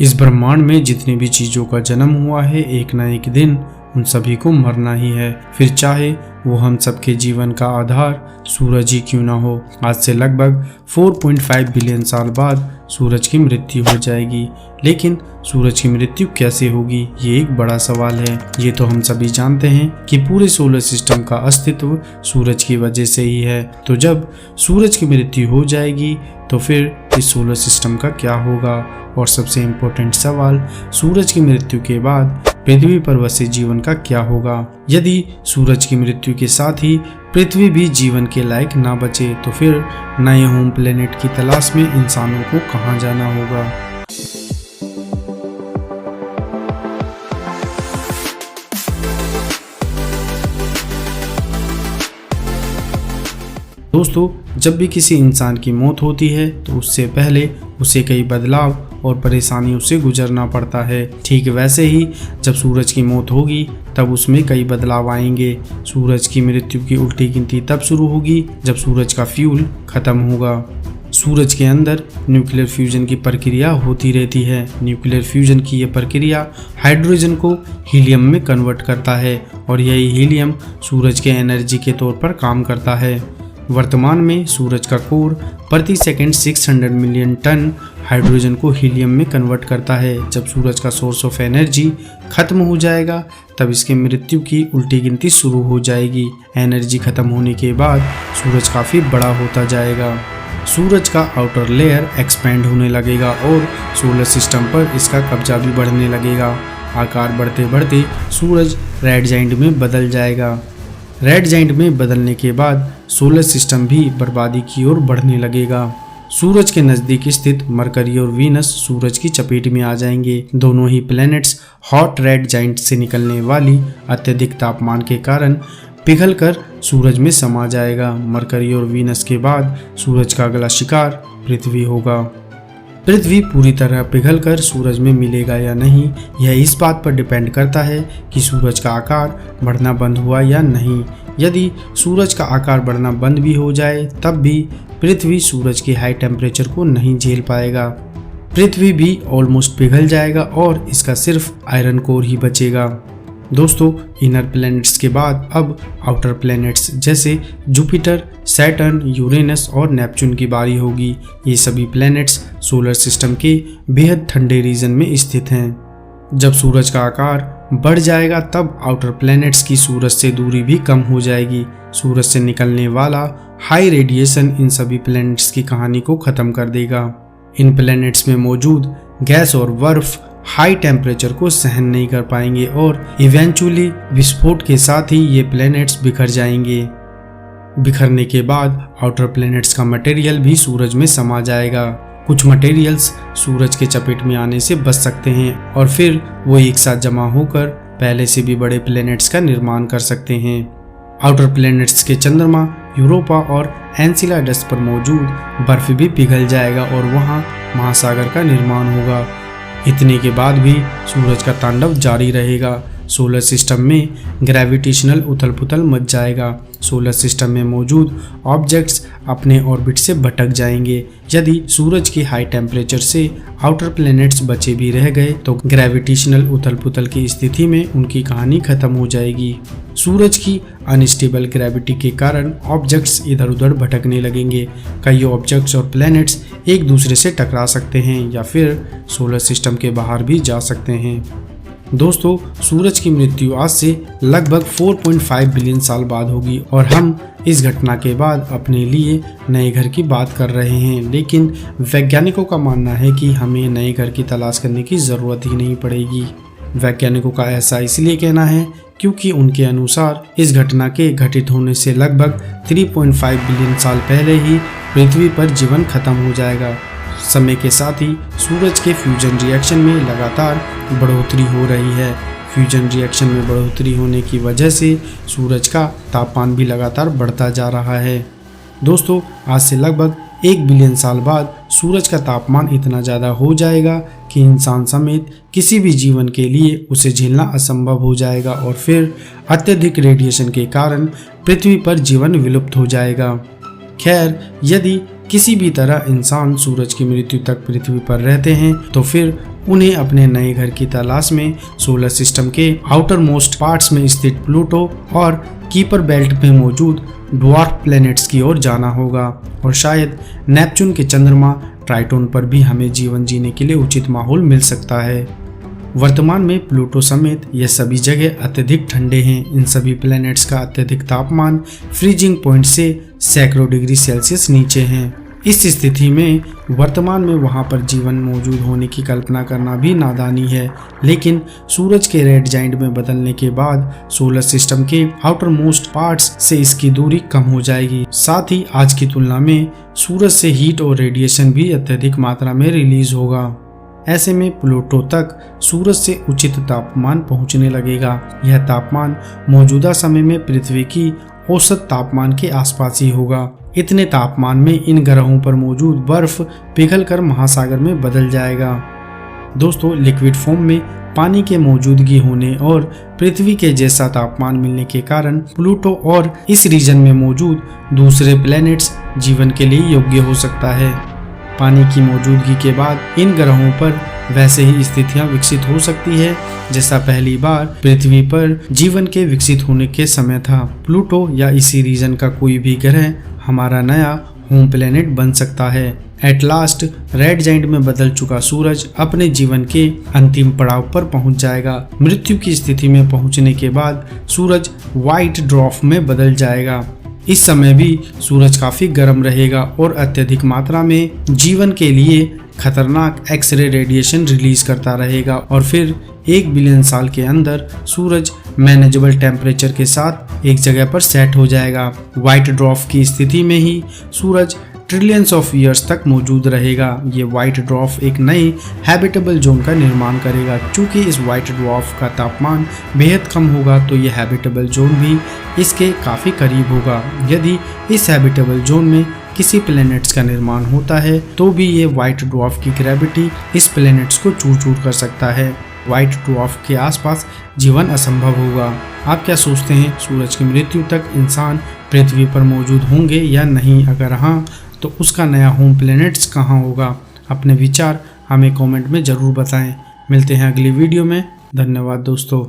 इस ब्रह्मांड में जितनी भी चीजों का जन्म हुआ है, एक न एक दिन उन सभी को मरना ही है, फिर चाहे वो हम सबके जीवन का आधार सूरज ही क्यों ना हो। आज से लगभग 4.5 बिलियन साल बाद सूरज की मृत्यु हो जाएगी, लेकिन सूरज की मृत्यु कैसे होगी, ये एक बड़ा सवाल है। ये तो हम सभी जानते हैं कि पूरे सोलर सिस्टम का अस्तित्व सूरज की वजह से ही है। तो जब सूरज की मृत्यु हो जाएगी तो फिर इस सोलर सिस्टम का क्या होगा। और सबसे इम्पोर्टेंट सवाल, सूरज की मृत्यु के बाद पृथ्वी पर बसे जीवन का क्या होगा। यदि सूरज की मृत्यु के साथ ही पृथ्वी भी जीवन के लायक ना बचे तो फिर नए होम प्लेनेट की तलाश में इंसानों को कहां जाना होगा। दोस्तों, जब भी किसी इंसान की मौत होती है तो उससे पहले उसे कई बदलाव और परेशानियों से गुजरना पड़ता है। ठीक वैसे ही जब सूरज की मौत होगी तब उसमें कई बदलाव आएंगे। सूरज की मृत्यु की उल्टी गिनती तब शुरू होगी जब सूरज का फ्यूल खत्म होगा। सूरज के अंदर न्यूक्लियर फ्यूजन की प्रक्रिया होती रहती है। न्यूक्लियर फ्यूजन की यह प्रक्रिया हाइड्रोजन को हीलियम में कन्वर्ट करता है और यही हीलियम सूरज के एनर्जी के तौर पर काम करता है। वर्तमान में सूरज का कोर प्रति सेकंड 600 मिलियन टन हाइड्रोजन को हीलियम में कन्वर्ट करता है। जब सूरज का सोर्स ऑफ एनर्जी खत्म हो जाएगा तब इसके मृत्यु की उल्टी गिनती शुरू हो जाएगी। एनर्जी खत्म होने के बाद सूरज काफ़ी बड़ा होता जाएगा। सूरज का आउटर लेयर एक्सपेंड होने लगेगा और सोलर सिस्टम पर इसका कब्जा भी बढ़ने लगेगा। आकार बढ़ते बढ़ते सूरज रेड जाइंट में बदल जाएगा। रेड जाइंट में बदलने के बाद सोलर सिस्टम भी बर्बादी की ओर बढ़ने लगेगा। सूरज के नज़दीक स्थित मरकरी और वीनस सूरज की चपेट में आ जाएंगे। दोनों ही प्लैनेट्स हॉट रेड जाइंट से निकलने वाली अत्यधिक तापमान के कारण पिघलकर सूरज में समा जाएगा। मरकरी और वीनस के बाद सूरज का अगला शिकार पृथ्वी होगा। पृथ्वी पूरी तरह पिघलकर सूरज में मिलेगा या नहीं, यह इस बात पर डिपेंड करता है कि सूरज का आकार बढ़ना बंद हुआ या नहीं। यदि सूरज का आकार बढ़ना बंद भी हो जाए तब भी पृथ्वी सूरज के हाई टेम्परेचर को नहीं झेल पाएगा। पृथ्वी भी ऑलमोस्ट पिघल जाएगा और इसका सिर्फ आयरन कोर ही बचेगा। दोस्तों, इनर प्लैनेट्स के बाद अब आउटर प्लैनेट्स जैसे जुपिटर, सैटर्न, यूरेनस और नेपच्यून की बारी होगी। ये सभी प्लैनेट्स सोलर सिस्टम के बेहद ठंडे रीजन में स्थित हैं। जब सूरज का आकार बढ़ जाएगा तब आउटर प्लैनेट्स की सूरज से दूरी भी कम हो जाएगी। सूरज से निकलने वाला हाई रेडिएशन इन सभी प्लैनेट्स की कहानी को खत्म कर देगा। इन प्लैनेट्स में मौजूद गैस और बर्फ हाई टेम्परेचर को सहन नहीं कर पाएंगे और इवेंचुअली विस्फोट के साथ ही ये प्लैनेट्स बिखर जाएंगे। बिखरने के बाद आउटर प्लैनेट्स का मटेरियल भी सूरज में समा जाएगा। कुछ मटेरियल्स सूरज के चपेट में आने से बच सकते हैं और फिर वो एक साथ जमा होकर पहले से भी बड़े प्लैनेट्स का निर्माण कर सकते हैं। आउटर प्लैनेट्स के चंद्रमा, यूरोपा और एनसेलेडस पर मौजूद बर्फ भी पिघल जाएगा और वहाँ महासागर का निर्माण होगा। इतने के बाद भी सूरज का तांडव जारी रहेगा। सोलर सिस्टम में ग्रेविटेशनल उथल पुथल मच जाएगा। सोलर सिस्टम में मौजूद ऑब्जेक्ट्स अपने ऑर्बिट से भटक जाएंगे। यदि सूरज के हाई टेम्परेचर से आउटर प्लैनेट्स बचे भी रह गए तो ग्रेविटेशनल उथल पुथल की स्थिति में उनकी कहानी खत्म हो जाएगी। सूरज की अनस्टेबल ग्रेविटी के कारण ऑब्जेक्ट्स इधर उधर भटकने लगेंगे। कई ऑब्जेक्ट्स और प्लैनेट्स एक दूसरे से टकरा सकते हैं या फिर सोलर सिस्टम के बाहर भी जा सकते हैं। दोस्तों, सूरज की मृत्यु आज से लगभग 4.5 बिलियन साल बाद होगी और हम इस घटना के बाद अपने लिए नए घर की बात कर रहे हैं, लेकिन वैज्ञानिकों का मानना है कि हमें नए घर की तलाश करने की ज़रूरत ही नहीं पड़ेगी। वैज्ञानिकों का ऐसा इसलिए कहना है क्योंकि उनके अनुसार इस घटना के घटित होने से लगभग 3.5 बिलियन साल पहले ही पृथ्वी पर जीवन खत्म हो जाएगा। समय के साथ ही सूरज के फ्यूजन रिएक्शन में लगातार बढ़ोतरी हो रही है। फ्यूजन रिएक्शन में बढ़ोतरी होने की वजह से सूरज का तापमान भी लगातार बढ़ता जा रहा है। दोस्तों, आज से लगभग 1 बिलियन साल बाद सूरज का तापमान इतना ज़्यादा हो जाएगा कि इंसान समेत किसी भी जीवन के लिए उसे झेलना असंभव हो जाएगा और फिर अत्यधिक रेडिएशन के कारण पृथ्वी पर जीवन विलुप्त हो जाएगा। खैर, यदि किसी भी तरह इंसान सूरज की मृत्यु तक पृथ्वी पर रहते हैं तो फिर उन्हें अपने नए घर की तलाश में सोलर सिस्टम के आउटर मोस्ट पार्ट्स में स्थित प्लूटो और कीपर बेल्ट में मौजूद ड्वार्फ प्लैनेट्स की ओर जाना होगा और शायद नेपच्यून के चंद्रमा ट्राइटोन पर भी हमें जीवन जीने के लिए उचित माहौल मिल सकता है। वर्तमान में प्लूटो समेत ये सभी जगह अत्यधिक ठंडे हैं। इन सभी प्लैनेट्स का अत्यधिक तापमान फ्रीजिंग पॉइंट से सैकड़ों डिग्री सेल्सियस नीचे हैं। इस स्थिति में वर्तमान में वहां पर जीवन मौजूद होने की कल्पना करना भी नादानी है, लेकिन सूरज के रेड जाइंट में बदलने के बाद सोलर सिस्टम के आउटर मोस्ट पार्ट्स से इसकी दूरी कम हो जाएगी। साथ ही आज की तुलना में सूरज से हीट और रेडिएशन भी अत्यधिक मात्रा में रिलीज होगा। ऐसे में प्लूटो तक सूरज से उचित तापमान पहुंचने लगेगा। यह तापमान मौजूदा समय में पृथ्वी की औसत तापमान के आसपास ही होगा। इतने तापमान में इन ग्रहों पर मौजूद बर्फ पिघलकर महासागर में बदल जाएगा। दोस्तों, लिक्विड फॉर्म में पानी के मौजूदगी होने और पृथ्वी के जैसा तापमान मिलने के कारण प्लूटो और इस रीजन में मौजूद दूसरे प्लैनेट्स जीवन के लिए योग्य हो सकता है। पानी की मौजूदगी के बाद इन ग्रहों पर वैसे ही स्थितियां विकसित हो सकती है जैसा पहली बार पृथ्वी पर जीवन के विकसित होने के समय था। प्लूटो या इसी रीजन का कोई भी ग्रह हमारा नया होम प्लेनेट बन सकता है। एट लास्ट रेड जाइंट में बदल चुका सूरज अपने जीवन के अंतिम पड़ाव पर पहुंच जाएगा। मृत्यु की स्थिति में पहुंचने के बाद सूरज व्हाइट ड्वार्फ में बदल जाएगा। इस समय भी सूरज काफी गर्म रहेगा और अत्यधिक मात्रा में जीवन के लिए खतरनाक एक्सरे रेडिएशन रिलीज करता रहेगा और फिर 1 बिलियन साल के अंदर सूरज मैनेजेबल टेम्परेचर के साथ एक जगह पर सेट हो जाएगा। व्हाइट ड्वार्फ की स्थिति में ही सूरज ट्रिलियंस ऑफ ईयर्स तक मौजूद रहेगा। ये व्हाइट ड्वार्फ एक नए हैबिटेबल जोन का निर्माण करेगा। चूंकि इस व्हाइट ड्वार्फ का तापमान बेहद कम होगा तो ये हैबिटेबल जोन भी इसके काफ़ी करीब होगा। यदि इस हैबिटेबल जोन में किसी प्लैनेट्स का निर्माण होता है तो भी ये व्हाइट ड्वार्फ की ग्रेविटी इस प्लैनेट्स को चूर चूर कर सकता है। व्हाइट ड्वार्फ के आसपास जीवन असंभव होगा। आप क्या सोचते हैं, सूरज की मृत्यु तक इंसान पृथ्वी पर मौजूद होंगे या नहीं? अगर हाँ तो उसका नया होम प्लैनेट्स कहाँ होगा? अपने विचार हमें कमेंट में ज़रूर बताएं। मिलते हैं अगली वीडियो में। धन्यवाद दोस्तों।